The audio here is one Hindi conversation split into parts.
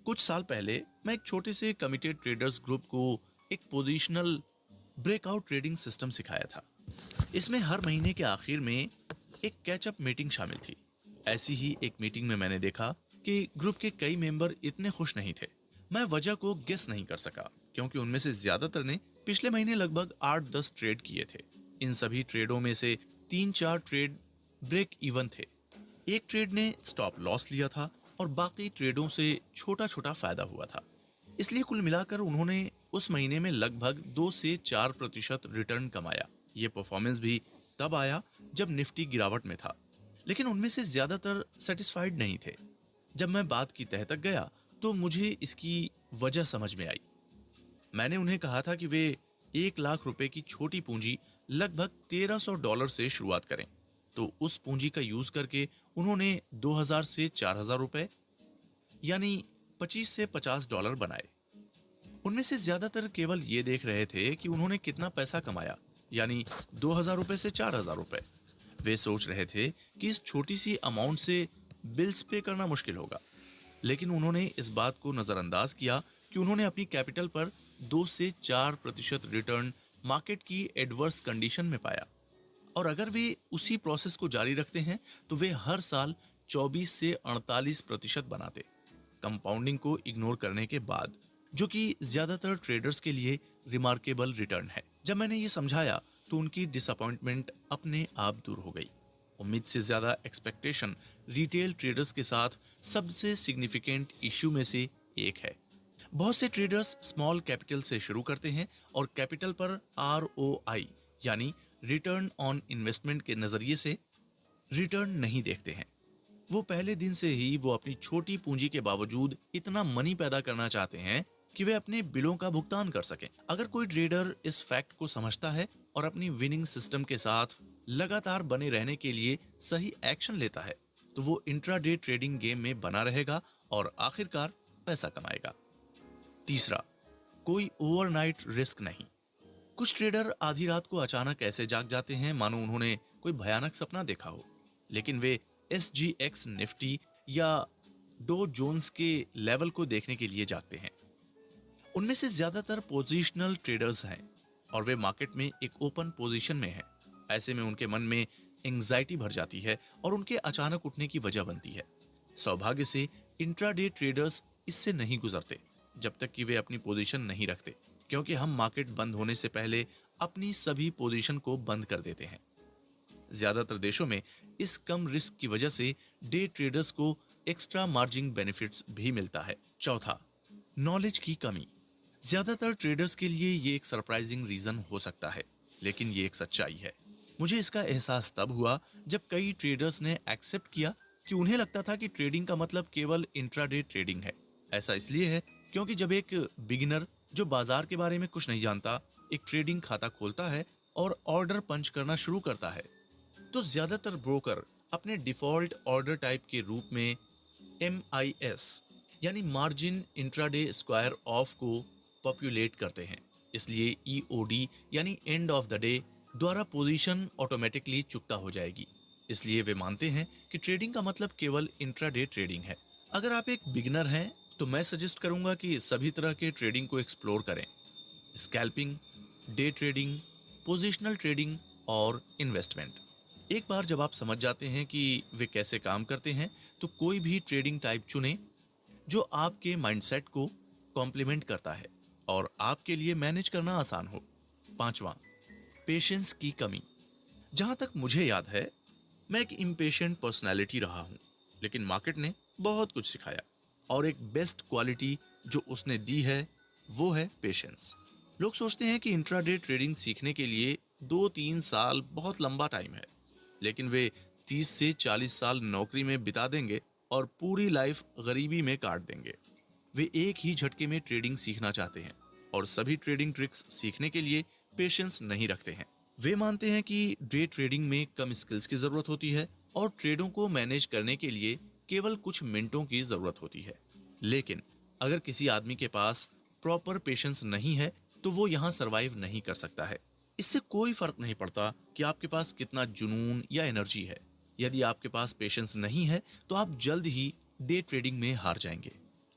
कुछ साल पहले मैं एक छोटे से कमिटेड ट्रेडर्स ग्रुप को एक पोजिशनल ब्रेकआउट ट्रेडिंग सिस्टम सिखाया था। इसमें हर महीने के आखिर में एक कैचअप मीटिंग शामिल थी। ऐसी ही एक मीटिंग में मैंने देखा कि ग्रुप के कई मेंबर इतने खुश नहीं थे। मैं वजह को गेस नहीं कर सका क्योंकि उनमें से ज्यादातर ने पिछले महीने लगभग 8-10 ट्रेड किए थे। इन सभी ट्रेडों में से 3-4 ट्रेड ब्रेक इवन थे। एक ट्रेड ने स्टॉप लॉस लिया था और बाकी ट्रेडों से छोटा छोटा फायदा हुआ था। इसलिए कुल मिलाकर उन्होंने उस महीने में लगभग 2 से 4% रिटर्न कमाया। ये परफॉर्मेंस भी तब आया जब निफ्टी गिरावट में था, लेकिन उनमें से ज्यादातर सेटिस्फाइड नहीं थे। जब मैं बात की तह तक गया तो मुझे इसकी वजह समझ में आई। मैंने उन्हें कहा था कि वे 1 लाख रुपए की छोटी पूंजी लगभग $1300 से शुरुआत करें। तो उस पूंजी का यूज करके उन्होंने 2000 से 4000 रुपए यानी $25 से 50 बनाए। उनमें से ज्यादातर केवल ये देख रहे थे कि उन्होंने कितना पैसा कमाया, यानी 2000 रुपए से 4000 रुपए। वे सोच रहे थे कि इस छोटी सी अमाउंट से बिल्स पे करना मुश्किल होगा, लेकिन उन्होंने इस बात को नजरअंदाज किया कि उन्होंने अपनी कैपिटल पर 2 से 4% रिटर्न मार्केट की एडवर्स कंडीशन में पाया। और अगर वे उसी प्रोसेस को जारी रखते हैं तो वे हर साल 24 से 48% बनाते, कंपाउंडिंग को इग्नोर करने के बाद, जो कि ज्यादातर ट्रेडर्स के लिए रिमार्केबल रिटर्न है। जब मैंने ये समझाया तो उनकी डिसअपॉइंटमेंट अपने आप दूर हो गई। उम्मीद से ज्यादा एक्सपेक्टेशन रिटेल ट्रेडर्स के साथ सबसे सिग्निफिकेंट इश्यू में से एक है। बहुत से ट्रेडर्स स्मॉल कैपिटल से शुरू करते हैं और कैपिटल पर ROI यानी रिटर्न ऑन इन्वेस्टमेंट के नजरिए से रिटर्न नहीं देखते हैं। वो पहले दिन से ही वो अपनी छोटी पूंजी के बावजूद इतना मनी पैदा करना चाहते हैं कि वे अपने बिलों का भुगतान कर सकें। अगर कोई ट्रेडर इस फैक्ट को समझता है और अपनी विनिंग सिस्टम के साथ लगातार बने रहने के लिए सही एक्शन लेता है तो वो इंट्राडे ट्रेडिंग गेम में बना रहेगा और आखिरकार पैसा कमाएगा। तीसरा, कोई ओवरनाइट रिस्क नहीं। कुछ ट्रेडर आधी रात को अचानक ऐसे जाग जाते हैं मानो उन्होंने कोई भयानक सपना देखा हो, लेकिन वे SGX निफ्टी या डो जोन्स के लेवल को देखने के लिए जागते हैं। उनमें से ज्यादातर पोजिशनल ट्रेडर्स हैं और वे मार्केट में एक ओपन पोजीशन में हैं। ऐसे में उनके मन में एंग्जाइटी भर जाती है और उनके अचानक उठने की वजह बनती है। सौभाग्य से इंट्राडे ट्रेडर्स इससे नहीं गुजरते जब तक कि वे अपनी पोजीशन नहीं रखते, क्योंकि हम मार्केट बंद होने से पहले अपनी सभी पोजीशन को बंद कर देते हैं। ज्यादातर देशों में इस कम रिस्क की वजह से डे ट्रेडर्स को एक्स्ट्रा मार्जिन बेनिफिट्स भी मिलता है। चौथा, नॉलेज की कमी। ज्यादातर ट्रेडर्स के लिए ये एक सरप्राइजिंग रीजन हो सकता है, लेकिन ये एक सच्चाई है। मुझे इसका एहसास तब हुआ जब कई ट्रेडर्स ने एक्सेप्ट किया कि उन्हें लगता था कि ट्रेडिंग का मतलब केवल इंट्राडे ट्रेडिंग है। ऐसा इसलिए है क्योंकि जब एक बिगिनर जो बाजार के बारे में कुछ नहीं जानता एक ट्रेडिंग खाता खोलता है और ऑर्डर पंच करना शुरू करता है, तो ज्यादातर ब्रोकर अपने डिफॉल्ट ऑर्डर टाइप के रूप में MIS यानी मार्जिन इंट्राडे स्क्वायर ऑफ को पॉपुलेट करते हैं। इसलिए EOD यानी एंड ऑफ द डे द्वारा पोजीशन ऑटोमेटिकली चुकता हो जाएगी। इसलिए वे मानते हैं कि ट्रेडिंग का मतलब केवल इंट्राडे ट्रेडिंग है। अगर आप एक बिगिनर हैं तो मैं सजेस्ट करूंगा कि सभी तरह के ट्रेडिंग को एक्सप्लोर करें: scalping, day trading, positional trading और इन्वेस्टमेंट। एक बार जब आप समझ जाते हैं कि वे कैसे काम करते हैं तो कोई भी ट्रेडिंग टाइप चुनें जो आपके माइंडसेट को कॉम्प्लीमेंट करता है और आपके लिए मैनेज करना आसान हो। पांचवा, पेशेंस की कमी। जहां तक मुझे याद है मैं एक इम्पेशेंट पर्सनैलिटी रहा हूं, लेकिन मार्केट ने बहुत कुछ सिखाया और एक बेस्ट क्वालिटी जो उसने दी है वो है पेशेंस। लोग सोचते हैं कि इंट्राडे ट्रेडिंग सीखने के लिए 2-3 साल बहुत लंबा टाइम है, लेकिन वे 30 से 40 साल नौकरी में बिता देंगे और पूरी लाइफ गरीबी में काट देंगे। वे एक ही झटके में ट्रेडिंग सीखना चाहते हैं और सभी ट्रेडिंग ट्रिक्स सीखने के लिए पेशेंस नहीं रखते हैं। वे मानते हैं कि डे ट्रेडिंग में कम स्किल्स की जरूरत होती है और ट्रेडों को मैनेज करने के लिए केवल कुछ मिनटों की जरूरत होती है। लेकिन अगर किसी आदमी के पास प्रॉपर पेशेंस नहीं है तो वो यहाँ सरवाइव नहीं कर सकता है। इससे कोई फर्क नहीं पड़ता कि आपके पास कितना जुनून या एनर्जी है। यदि आपके पास पेशेंस नहीं है तो आप जल्द ही डे ट्रेडिंग में हार जाएंगे।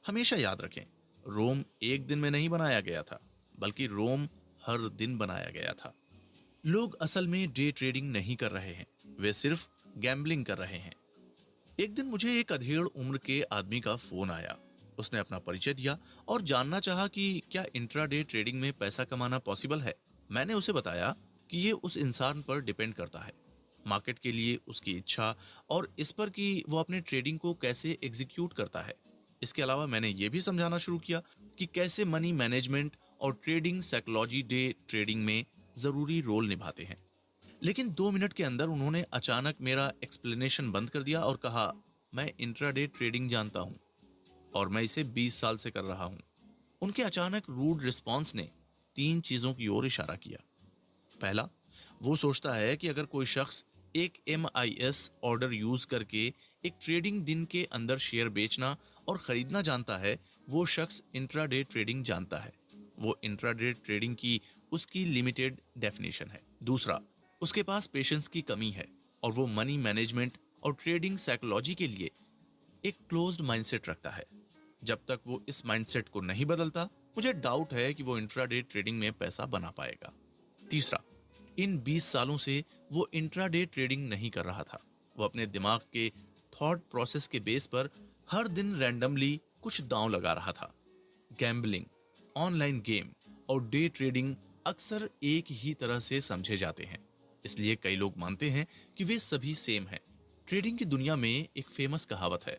हमेशा याद रखें, रोम एक दिन में नहीं बनाया गया था, बल्कि रोम हर दिन बनाया गया था। लोग असल में डे ट्रेडिंग नहीं कर रहे हैं, वे सिर्फ गैम्बलिंग कर रहे हैं। एक दिन मुझे एक अधेड़ उम्र के आदमी का फोन आया। उसने अपना परिचय दिया और जानना चाहा कि क्या इंट्राडे ट्रेडिंग में पैसा कमाना पॉसिबल है। मैंने उसे बताया कि ये उस इंसान पर डिपेंड करता है, मार्केट के लिए उसकी इच्छा और इस पर कि वो अपने ट्रेडिंग को कैसे एग्जीक्यूट करता है। इसके अलावा मैंने ये भी समझाना शुरू किया कि कैसे मनी मैनेजमेंट और ट्रेडिंग साइकोलॉजी डे ट्रेडिंग में जरूरी रोल निभाते हैं। लेकिन 2 मिनट के अंदर उन्होंने अचानक मेरा एक्सप्लेनेशन बंद कर दिया और कहा, मैं इंट्राडे ट्रेडिंग जानता हूं और मैं इसे 20 साल से कर रहा हूं। उनके अचानक रूड रिस्पॉन्स ने 3 चीजों की ओर इशारा किया। पहला, वो सोचता है कि अगर कोई शख्स एक MIS ऑर्डर यूज करके एक ट्रेडिंग दिन के अंदर शेयर बेचना और खरीदना जानता है, वो शख्स इंट्राडे ट्रेडिंग जानता है। वो इंट्राडे ट्रेडिंग की उसकी लिमिटेड डेफिनेशन है। दूसरा, उसके पास पेशेंस की कमी है और वो मनी मैनेजमेंट और ट्रेडिंग साइकोलॉजी के लिए एक क्लोज्ड माइंडसेट रखता है। जब तक वो इस माइंडसेट को नहीं बदलता, मुझे डाउट है कि वो इंट्राडे ट्रेडिंग में पैसा बना पाएगा। तीसरा, इन 20 सालों से वो इंट्राडे ट्रेडिंग नहीं कर रहा था। वो अपने दिमाग के थॉट प्रोसेस के बेस पर हर दिन रैंडमली कुछ दांव लगा रहा था। गैम्बलिंग, ऑनलाइन गेम और डे ट्रेडिंग अक्सर एक ही तरह से समझे जाते हैं, इसलिए कई लोग मानते हैं कि वे सभी सेम हैं। ट्रेडिंग की दुनिया में एक फेमस कहावत है,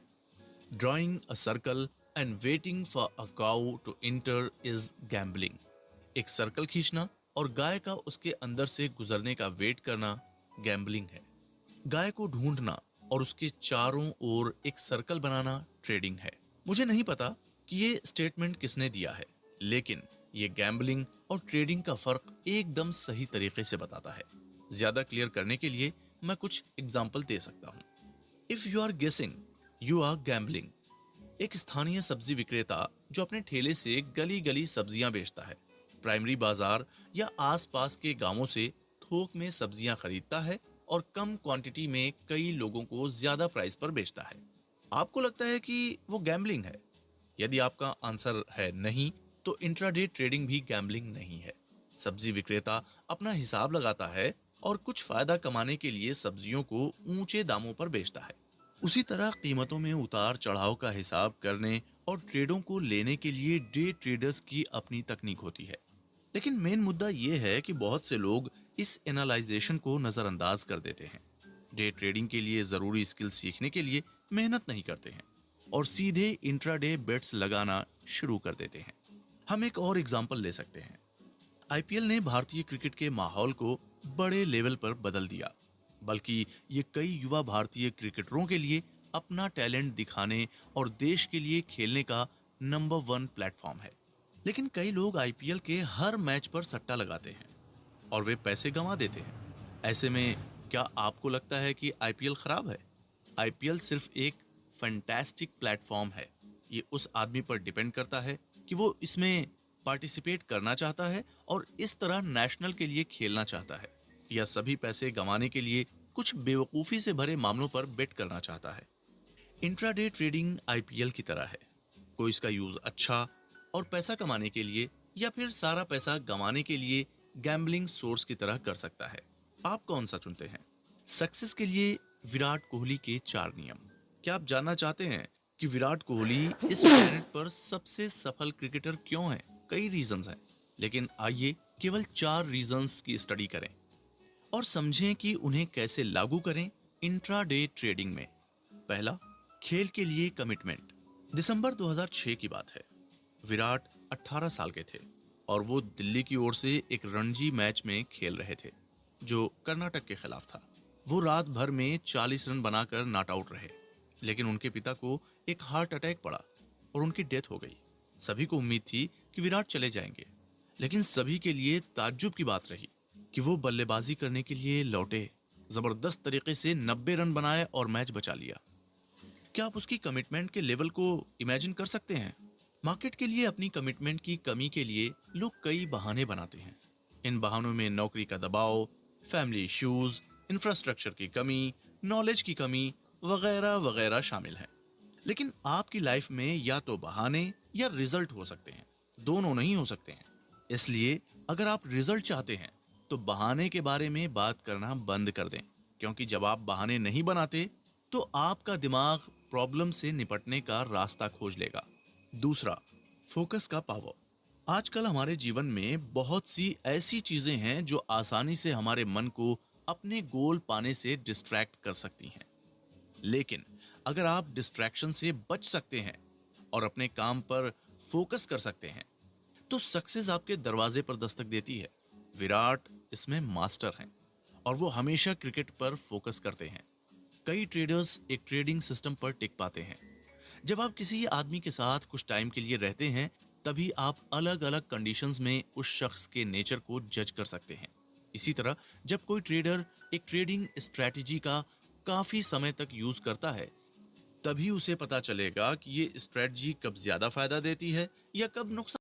drawing a circle and waiting for a cow to enter is gambling. एक सर्कल खींचना और गाय का उसके अंदर से गुजरने का वेट करना गैम्बलिंग है। गाय को ढूंढना और उसके चारों ओर एक सर्कल बनाना ट्रेडिंग है। मुझे नहीं पता कि ये स्टेटमेंट किसने दिया है, लेकिन ये गैम्बलिंग और ट्रेडिंग का फर्क एकदम सही तरीके से बताता है। ज्यादा क्लियर करने के लिए मैं कुछ एग्जाम्पल दे सकता हूँ। इफ यू आर गेसिंग, यू आर गैम्बलिंग। एक स्थानीय सब्जी विक्रेता जो अपने ठेले से गली गली सब्जियां बेचता है, प्राइमरी बाजार या आसपास के गांवों से थोक में सब्जियां खरीदता है और कम क्वांटिटी में कई लोगों को ज्यादा प्राइस पर बेचता है। आपको लगता है कि वो गैम्बलिंग है? यदि आपका आंसर है नहीं, तो इंट्राडे ट्रेडिंग भी गैम्बलिंग नहीं है। सब्जी विक्रेता अपना हिसाब लगाता है और कुछ फायदा कमाने के लिए सब्जियों को ऊंचे दामों पर बेचता है। उसी तरह कीमतों में उतार चढ़ाव का हिसाब करने और ट्रेडों को लेने के लिए डे ट्रेडर्स की अपनी तकनीक होती है। लेकिन मेन मुद्दा यह है कि बहुत से लोग इस एनालाइजेशन को नजरअंदाज कर देते हैं। डे ट्रेडिंग के लिए जरूरी स्किल सीखने के लिए मेहनत नहीं करते हैं और सीधे इंट्राडे बेट्स लगाना शुरू कर देते हैं। हम एक और एग्जांपल ले सकते हैं। IPL ने भारतीय क्रिकेट के माहौल को बड़े लेवल पर बदल दिया, बल्कि ये कई युवा भारतीय क्रिकेटरों के लिए अपना टैलेंट दिखाने और देश के लिए खेलने का नंबर 1 प्लेटफॉर्म है। लेकिन कई लोग IPL के हर मैच पर सट्टा लगाते हैं और वे पैसे गंवा देते हैं। ऐसे में क्या आपको लगता है कि IPL खराब है? IPL सिर्फ एक फैंटास्टिक प्लेटफॉर्म है। ये उस आदमी पर डिपेंड करता है कि वो इसमें पार्टिसिपेट करना चाहता है और इस तरह नेशनल के लिए खेलना चाहता है, या सभी पैसे गंवाने के लिए कुछ बेवकूफ़ी से भरे मामलों पर बेट करना चाहता है। इंट्राडे ट्रेडिंग IPL की तरह है। कोई इसका यूज अच्छा और पैसा कमाने के लिए या फिर सारा पैसा गंवाने के लिए गैम्बलिंग सोर्स की तरह कर सकता है। आप कौन सा चुनते हैं? सक्सेस के लिए विराट कोहली के 4 नियम। क्या आप जानना चाहते हैं कि विराट कोहली इस प्लेनेट पर सबसे सफल क्रिकेटर क्यों है? कई रीजंस हैं, लेकिन आइए केवल 4 रीजंस की स्टडी करें और समझें कि उन्हें कैसे लागू करें इंट्राडे ट्रेडिंग में। पहला, खेल के लिए कमिटमेंट। दिसंबर 2006 की बात है। विराट 18 साल के थे और वो दिल्ली की ओर से एक रणजी मैच में खेल रहे थे जो कर्नाटक के खिलाफ था। वो रात भर में 40 रन बनाकर नॉट आउट रहे, लेकिन उनके पिता को एक हार्ट अटैक पड़ा और उनकी डेथ हो गई। सभी को उम्मीद थी कि विराट चले जाएंगे, लेकिन सभी के लिए ताज्जुब की बात रही कि वो बल्लेबाजी करने के लिए लौटे, जबरदस्त तरीके से 90 रन बनाए और मैच बचा लिया। क्या आप उसकी कमिटमेंट के लेवल को इमेजिन कर सकते हैं? मार्केट के लिए अपनी कमिटमेंट की कमी के लिए लोग कई बहाने बनाते हैं। इन बहानों में नौकरी का दबाव, फैमिली इश्यूज, इंफ्रास्ट्रक्चर की कमी, नॉलेज की कमी वगैरह वगैरह शामिल हैं। लेकिन आपकी लाइफ में या तो बहाने या रिजल्ट हो सकते हैं, दोनों नहीं हो सकते हैं। इसलिए अगर आप रिजल्ट चाहते हैं तो बहाने के बारे में बात करना बंद कर दें, क्योंकि जब आप बहाने नहीं बनाते तो आपका दिमाग प्रॉब्लम से निपटने का रास्ता खोज लेगा। दूसरा, फोकस का पावर। आजकल हमारे जीवन में बहुत सी ऐसी चीजें हैं जो आसानी से हमारे मन को अपने गोल पाने से डिस्ट्रैक्ट कर सकती हैं। लेकिन अगर आप डिस्ट्रैक्शन से बच सकते हैं और अपने काम पर फोकस कर सकते हैं तो सक्सेस आपके दरवाजे पर दस्तक देती है। विराट इसमें मास्टर हैं और वो हमेशा क्रिकेट पर फोकस करते हैं। कई ट्रेडर्स एक ट्रेडिंग सिस्टम पर टिक पाते हैं। जब आप किसी आदमी के साथ कुछ टाइम के लिए रहते हैं तभी आप अलग अलग कंडीशंस में उस शख्स के नेचर को जज कर सकते हैं। इसी तरह जब कोई ट्रेडर एक ट्रेडिंग स्ट्रेटजी का काफी समय तक यूज करता है तभी उसे पता चलेगा कि ये स्ट्रेटजी कब ज्यादा फायदा देती है या कब नुकसान।